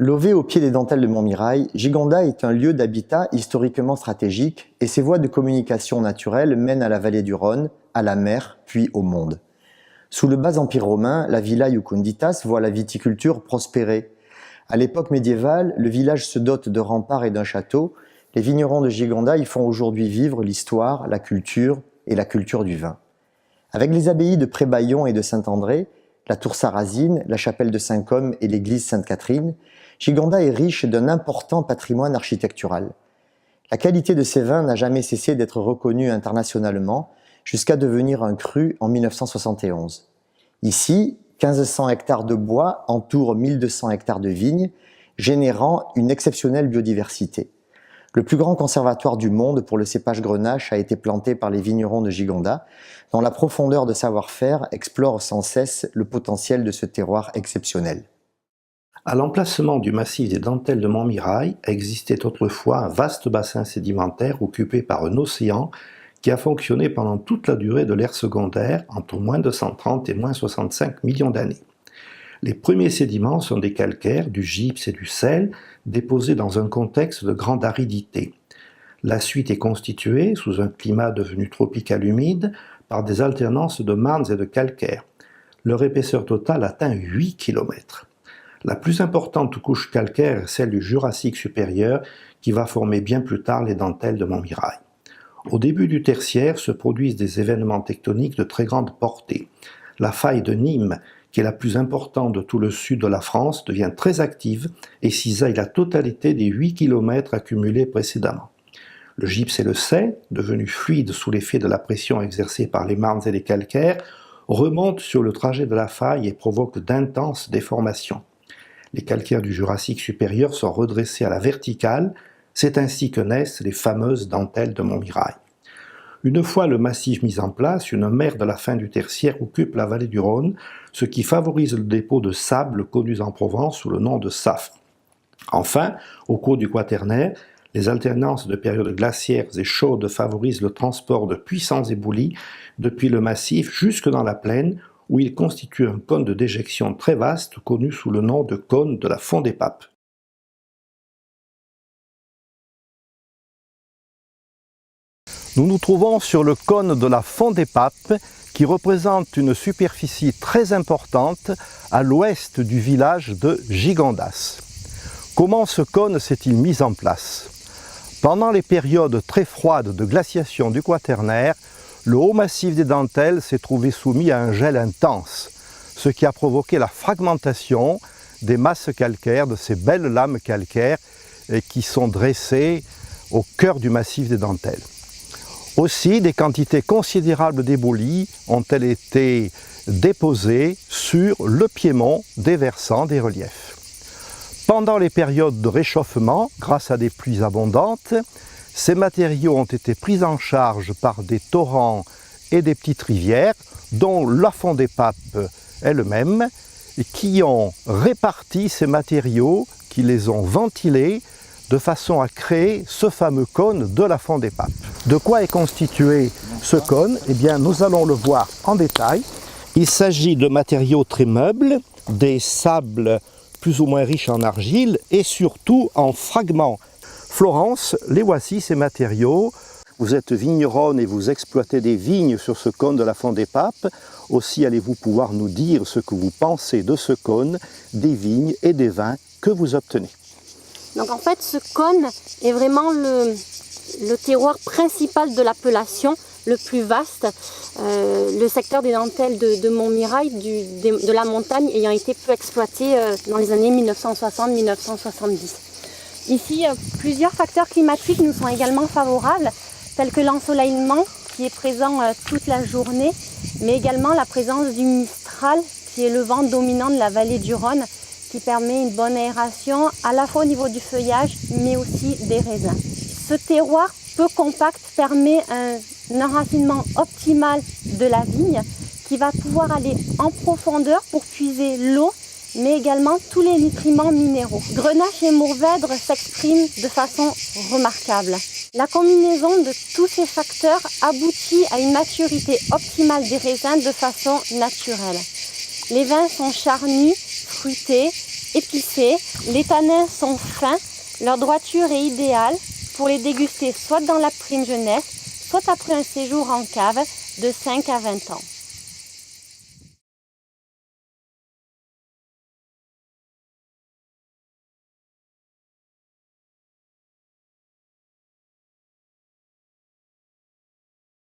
Lové au pied des dentelles de Montmirail, Gigondas est un lieu d'habitat historiquement stratégique et ses voies de communication naturelles mènent à la vallée du Rhône, à la mer, puis au monde. Sous le bas empire romain, la villa Iucunditas voit la viticulture prospérer. À l'époque médiévale, le village se dote de remparts et d'un château. Les vignerons de Gigondas y font aujourd'hui vivre l'histoire, la culture et la culture du vin. Avec les abbayes de Prébaillon et de Saint-André, la tour Sarrasine, la chapelle de Saint-Côme et l'église Sainte-Catherine, Gigondas est riche d'un important patrimoine architectural. La qualité de ses vins n'a jamais cessé d'être reconnue internationalement, jusqu'à devenir un cru en 1971. Ici, 1500 hectares de bois entourent 1200 hectares de vignes, générant une exceptionnelle biodiversité. Le plus grand conservatoire du monde pour le cépage Grenache a été planté par les vignerons de Gigondas, dont la profondeur de savoir-faire explore sans cesse le potentiel de ce terroir exceptionnel. À l'emplacement du massif des dentelles de Montmirail existait autrefois un vaste bassin sédimentaire occupé par un océan qui a fonctionné pendant toute la durée de l'ère secondaire, entre moins 230 et moins 65 millions d'années. Les premiers sédiments sont des calcaires, du gypse et du sel, déposés dans un contexte de grande aridité. La suite est constituée, sous un climat devenu tropical humide, par des alternances de marnes et de calcaires. Leur épaisseur totale atteint 8 km. La plus importante couche calcaire est celle du Jurassique supérieur, qui va former bien plus tard les dentelles de Montmirail. Au début du tertiaire se produisent des événements tectoniques de très grande portée. La faille de Nîmes, qui est la plus importante de tout le sud de la France, devient très active et cisaille la totalité des 8 km accumulés précédemment. Le gypse et le sel, devenus fluides sous l'effet de la pression exercée par les marnes et les calcaires, remontent sur le trajet de la faille et provoquent d'intenses déformations. Les calcaires du Jurassique supérieur sont redressés à la verticale, c'est ainsi que naissent les fameuses dentelles de Montmirail. Une fois le massif mis en place, une mer de la fin du tertiaire occupe la vallée du Rhône, ce qui favorise le dépôt de sable connu en Provence sous le nom de safre. Enfin, au cours du Quaternaire, les alternances de périodes glaciaires et chaudes favorisent le transport de puissants éboulis depuis le massif jusque dans la plaine, où il constitue un cône de déjection très vaste connu sous le nom de cône de la Font des Papes. Nous nous trouvons sur le cône de la Font des Papes qui représente une superficie très importante à l'ouest du village de Gigondas. Comment ce cône s'est-il mis en place? Pendant les périodes très froides de glaciation du Quaternaire, le haut massif des dentelles s'est trouvé soumis à un gel intense, ce qui a provoqué la fragmentation des masses calcaires, de ces belles lames calcaires qui sont dressées au cœur du massif des dentelles. Aussi, des quantités considérables d'éboulis ont-elles été déposées sur le piémont des versants des reliefs. Pendant les périodes de réchauffement, grâce à des pluies abondantes, ces matériaux ont été pris en charge par des torrents et des petites rivières, dont la Font des Papes elle-même, qui ont réparti ces matériaux, qui les ont ventilés, de façon à créer ce fameux cône de la Font des Papes. De quoi est constitué ce cône? Eh bien, nous allons le voir en détail. Il s'agit de matériaux très meubles, des sables plus ou moins riches en argile et surtout en fragments. Florence, les voici ces matériaux. Vous êtes vigneronne et vous exploitez des vignes sur ce cône de la Font des Papes. Aussi allez-vous pouvoir nous dire ce que vous pensez de ce cône, des vignes et des vins que vous obtenez. Donc en fait, ce cône est vraiment le terroir principal de l'appellation, le plus vaste. Le secteur des dentelles de Montmirail, de la montagne, ayant été peu exploité dans les années 1960-1970. Ici, plusieurs facteurs climatiques nous sont également favorables, tels que l'ensoleillement qui est présent toute la journée, mais également la présence du mistral, qui est le vent dominant de la vallée du Rhône, qui permet une bonne aération à la fois au niveau du feuillage, mais aussi des raisins. Ce terroir peu compact permet un enracinement optimal de la vigne qui va pouvoir aller en profondeur pour puiser l'eau, mais également tous les nutriments minéraux. Grenache et Mourvèdre s'expriment de façon remarquable. La combinaison de tous ces facteurs aboutit à une maturité optimale des raisins de façon naturelle. Les vins sont charnus, fruités, épicés, les tanins sont fins, leur droiture est idéale pour les déguster soit dans la prime jeunesse, soit après un séjour en cave de 5 à 20 ans.